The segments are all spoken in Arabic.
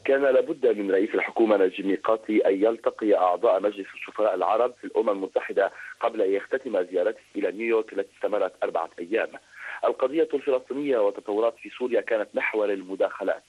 كان لابد من رئيس الحكومة نجيب ميقاتي أن يلتقي أعضاء مجلس الشفراء العرب في الأمم المتحدة قبل أن يختتم زيارته إلى نيويورك التي استمرت 4 أيام. القضية الفلسطينية والتطورات في سوريا كانت محور المداخلات.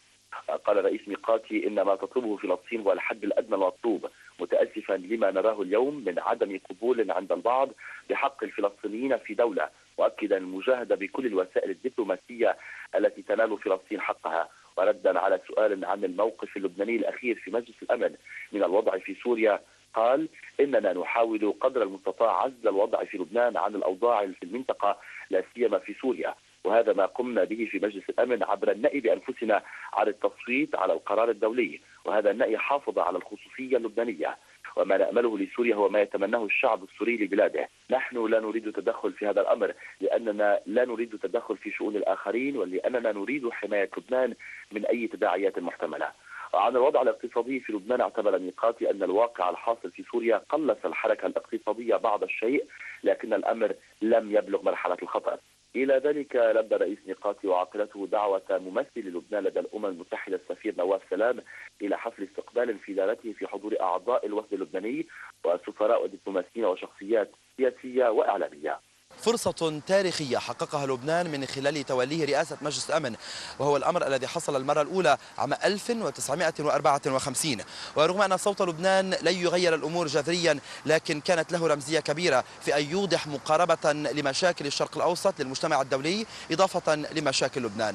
قال رئيس ميقاتي إن ما تطلبه فلسطين هو الحد الأدنى المطلوب، متأسفا لما نراه اليوم من عدم قبول عند البعض بحق الفلسطينيين في دولة، مؤكدا المجاهدة بكل الوسائل الدبلوماسية التي تنال فلسطين حقها. وردا على سؤال عن الموقف اللبناني الأخير في مجلس الأمن من الوضع في سوريا، قال إننا نحاول قدر المستطاع عزل الوضع في لبنان عن الأوضاع في المنطقة لا سيما في سوريا، وهذا ما قمنا به في مجلس الأمن عبر النأي بأنفسنا على التصويت على القرار الدولي، وهذا النأي حافظ على الخصوصية اللبنانية. وما نأمله لسوريا هو ما يتمناه الشعب السوري لبلاده. نحن لا نريد تدخل في هذا الأمر لأننا لا نريد تدخل في شؤون الآخرين، ولأننا نريد حماية لبنان من أي تداعيات محتملة. عن الوضع الاقتصادي في لبنان، اعتبر ميقاتي أن الواقع الحاصل في سوريا قلص الحركة الاقتصادية بعض الشيء، لكن الأمر لم يبلغ مرحلة الخطر. إلى ذلك لبى رئيس ميقاتي وعاقلته دعوة ممثل لبنان لدى الأمم المتحدة السفير نواف سلام إلى حفل استقبال في دارته في حضور أعضاء الوفد اللبناني وسفراء ودبلوماسيين وشخصيات سياسية وإعلامية. فرصة تاريخية حققها لبنان من خلال توليه رئاسة مجلس الأمن، وهو الأمر الذي حصل المرة الأولى عام 1954. ورغم أن صوت لبنان لن يغير الأمور جذريا، لكن كانت له رمزية كبيرة في أن يوضح مقاربة لمشاكل الشرق الأوسط للمجتمع الدولي إضافة لمشاكل لبنان.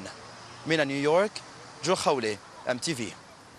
من نيويورك، جو خولي، MTV.